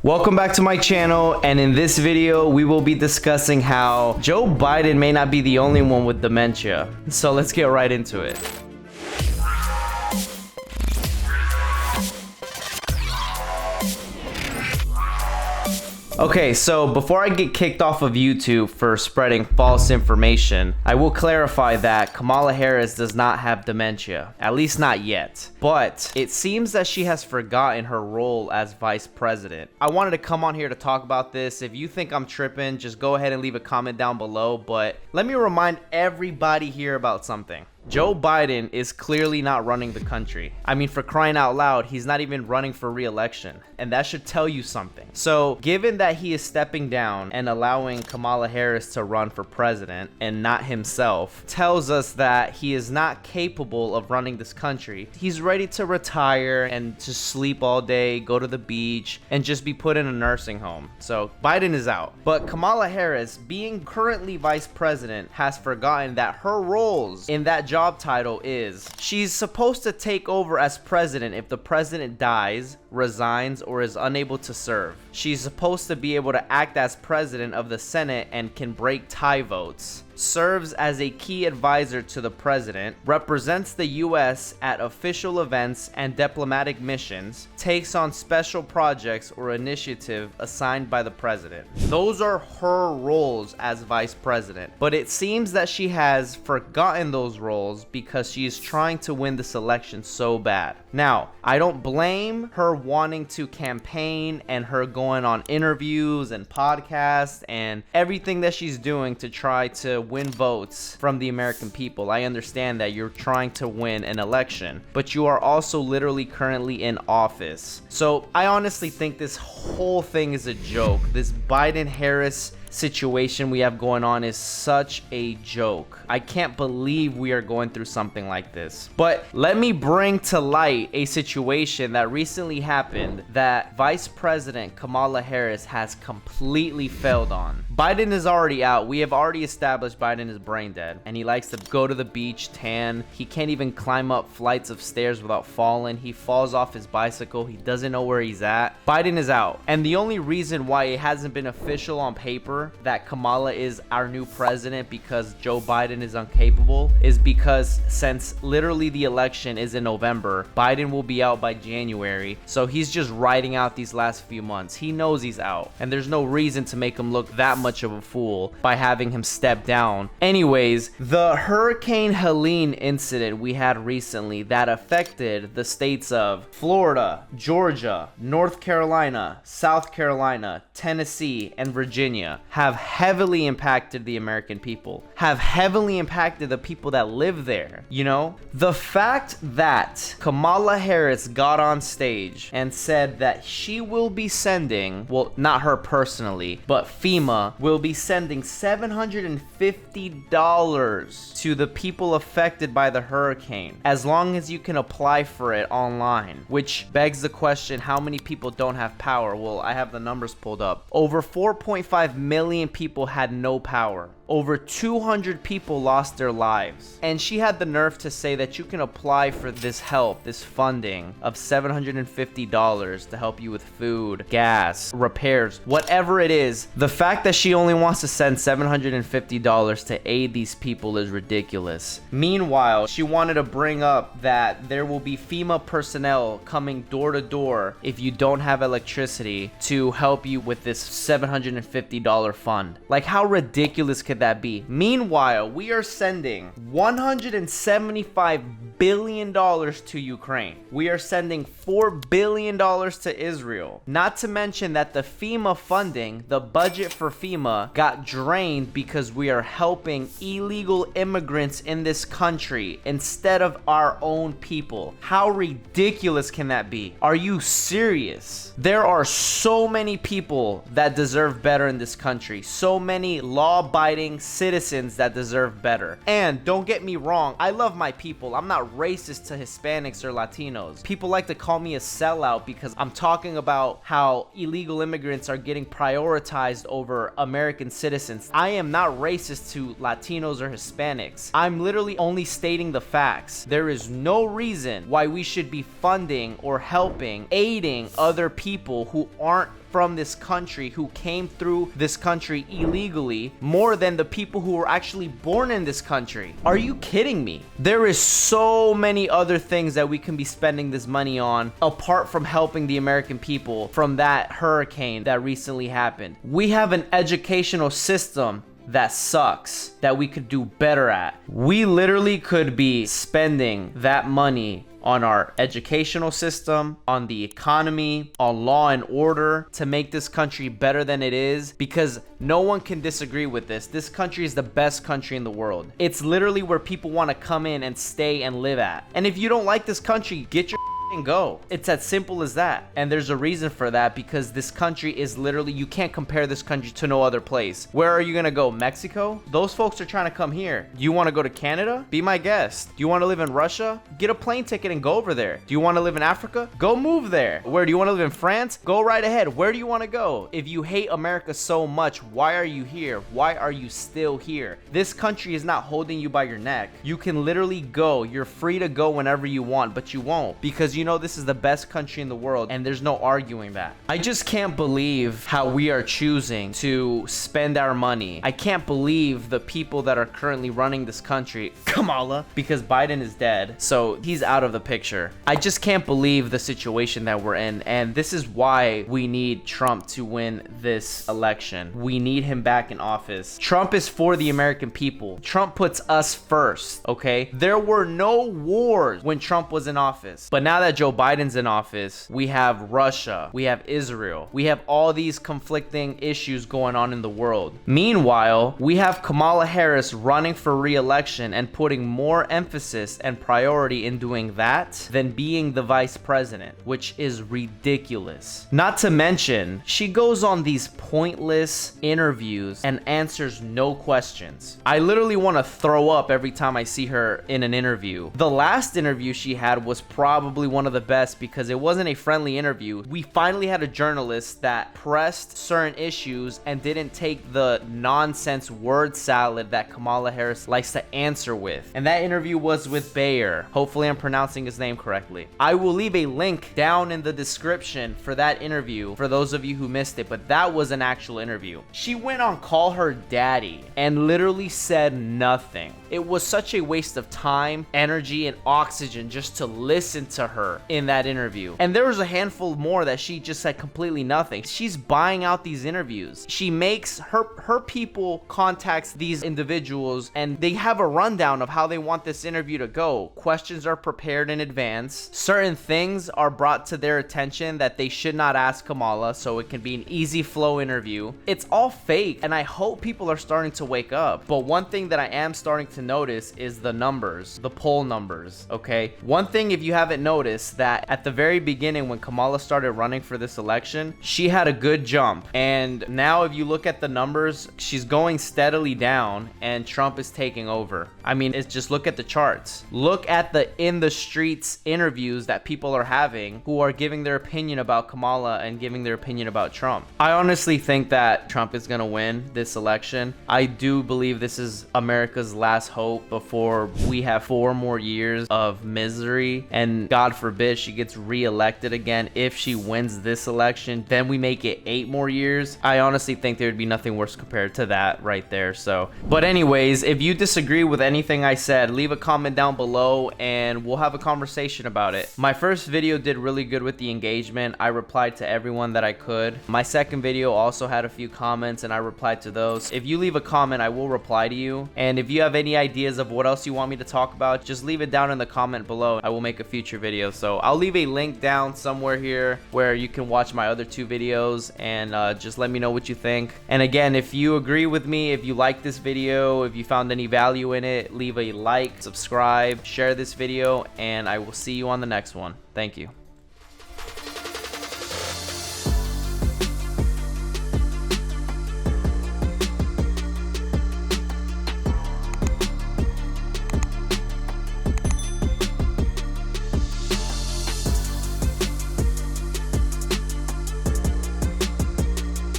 Welcome back to my channel, and in this video we will be discussing how Joe Biden may not be the only one with dementia. So let's get right into it. Okay, so before I get kicked off of YouTube for spreading false information, I will clarify that Kamala Harris does not have dementia, at least not yet. But it seems that she has forgotten her role as vice president. I wanted to come on here to talk about this. If you think I'm tripping, just go ahead and leave a comment down below. But let me remind everybody here about something. Joe Biden is clearly not running the country. I mean, for crying out loud, he's not even running for re-election. And that should tell you something. So, given that he is stepping down and allowing Kamala Harris to run for president and not himself, tells us that he is not capable of running this country. He's ready to retire and just sleep all day, go to the beach, and just be put in a nursing home. So, Biden is out. But Kamala Harris, being currently vice president, has forgotten that her roles in that job title is she's supposed to take over as president if the president dies, resigns, or is unable to serve. She's supposed to be able to act as president of the Senate and can break tie votes. Serves as a key advisor to the president, represents the U.S. at official events and diplomatic missions, takes on special projects or initiative assigned by the president. Those are her roles as vice president. But it seems that she has forgotten those roles because she is trying to win this election so bad. Now, I don't blame her wanting to campaign and her going on interviews and podcasts and everything that she's doing to try to win votes from the American people. I understand that you're trying to win an election, but you are also literally currently in office. So I honestly think this whole thing is a joke. This Biden-Harris situation we have going on is such a joke. I can't believe we are going through something like this. But let me bring to light a situation that recently happened that Vice President Kamala Harris has completely failed on. Biden is already out. We have already established Biden is brain dead, and he likes to go to the beach, tan. He can't even climb up flights of stairs without falling. He falls off his bicycle. He doesn't know where he's at. Biden is out. And the only reason why it hasn't been official on paper that Kamala is our new president because Joe Biden is incapable is because since literally the election is in November, Biden will be out by January. So he's just riding out these last few months. He knows he's out, and there's no reason to make him look that much of a fool by having him step down. Anyways, the Hurricane Helene incident we had recently that affected the states of Florida, Georgia, North Carolina, South Carolina, Tennessee, and Virginia have heavily impacted the American people, have heavily impacted the people that live there. You know, the fact that Kamala Harris got on stage and said that she will be sending, well, not her personally, but FEMA will be sending $750 to the people affected by the hurricane as long as you can apply for it online, which begs the question, how many people don't have power? Well, I have the numbers pulled up. Over 4.5 million people had no power. Over 200 people lost their lives. And she had the nerve to say that you can apply for this help, this funding of $750 to help you with food, gas, repairs, whatever it is. The fact that she only wants to send $750 to aid these people is ridiculous. Meanwhile, she wanted to bring up that there will be FEMA personnel coming door to door if you don't have electricity to help you with this $750 fund. Like, how ridiculous could that be? Meanwhile, we are sending $175 billion to Ukraine. We are sending $4 billion to Israel. Not to mention that the FEMA funding, the budget for FEMA, got drained because we are helping illegal immigrants in this country instead of our own people. How ridiculous can that be? Are you serious? There are so many people that deserve better in this country. So many law-abiding citizens that deserve better. And don't get me wrong, I love my people. I'm not racist to Hispanics or Latinos. People like to call me a sellout because I'm talking about how illegal immigrants are getting prioritized over American citizens. I am not racist to Latinos or Hispanics. I'm literally only stating the facts. There is no reason why we should be funding or helping, aiding other people who aren't from this country, who came through this country illegally, more than the people who were actually born in this country. Are you kidding me? There is so many other things that we can be spending this money on apart from helping the American people from that hurricane that recently happened. We have an educational system that sucks, that we could do better at. We literally could be spending that money on our educational system, on the economy, on law and order, to make this country better than it is, because no one can disagree with this. This country is the best country in the world. It's literally where people want to come in and stay and live at. And if you don't like this country, get your and go. It's as simple as that. And there's a reason for that, because this country is literally, you can't compare this country to no other place. Where are you gonna go? Mexico? Those folks are trying to come here. Do you want to go to Canada? Be my guest. Do you want to live in Russia? Get a plane ticket and go over there. Do you want to live in Africa? Go move there. Where do you want to live in France? Go right ahead. Where do you want to go? If you hate America so much, why are you here? Why are you still here? This country is not holding you by your neck. You can literally go. You're free to go whenever you want, but you won't, because you know this is the best country in the world, and there's no arguing that. I just can't believe how we are choosing to spend our money. I can't believe the people that are currently running this country, Kamala, because Biden is dead, so he's out of the picture. I just can't believe the situation that we're in, and this is why we need Trump to win this election. We need him back in office. Trump is for the American people. Trump puts us first, okay? There were no wars when Trump was in office, but now that Joe Biden's in office, we have Russia, we have Israel, we have all these conflicting issues going on in the world. Meanwhile, we have Kamala Harris running for re-election and putting more emphasis and priority in doing that than being the vice president, which is ridiculous. Not to mention, she goes on these pointless interviews and answers no questions. I literally want to throw up every time I see her in an interview. The last interview she had was probably one of the best, because it wasn't a friendly interview. We finally had a journalist that pressed certain issues and didn't take the nonsense word salad that Kamala Harris likes to answer with. And that interview was with BAIER. Hopefully I'm pronouncing his name correctly. I will leave a link down in the description for that interview for those of you who missed it, but that was an actual interview. She went on Call Her Daddy and literally said nothing. It was such a waste of time, energy, and oxygen just to listen to her in that interview. And there was a handful more that she just said completely nothing. She's buying out these interviews. She makes her people contacts these individuals, and they have a rundown of how they want this interview to go. Questions are prepared in advance. Certain things are brought to their attention that they should not ask Kamala, so it can be an easy flow interview. It's all fake, and I hope people are starting to wake up. But one thing that I am starting to notice is the numbers, the poll numbers, okay? One thing, if you haven't noticed, that at the very beginning when Kamala started running for this election, she had a good jump. And now if you look at the numbers, she's going steadily down and Trump is taking over. I mean, it's just look at the charts. Look at the in the streets interviews that people are having who are giving their opinion about Kamala and giving their opinion about Trump. I honestly think that Trump is going to win this election. I do believe this is America's last hope before we have 4 more years of misery, and God forbid she gets re-elected again. If she wins this election, then we make it 8 more years. I honestly think there would be nothing worse compared to that right there. So, but anyways, if you disagree with anything I said, leave a comment down below and we'll have a conversation about it. My first video did really good with the engagement. I replied to everyone that I could. My second video also had a few comments and I replied to those. If you leave a comment, I will reply to you. And if you have any ideas of what else you want me to talk about, just leave it down in the comment below. I will make a future video. So I'll leave a link down somewhere here where you can watch my other 2 videos and just let me know what you think. And again, if you agree with me, if you like this video, if you found any value in it, leave a like, subscribe, share this video, and I will see you on the next one. Thank you.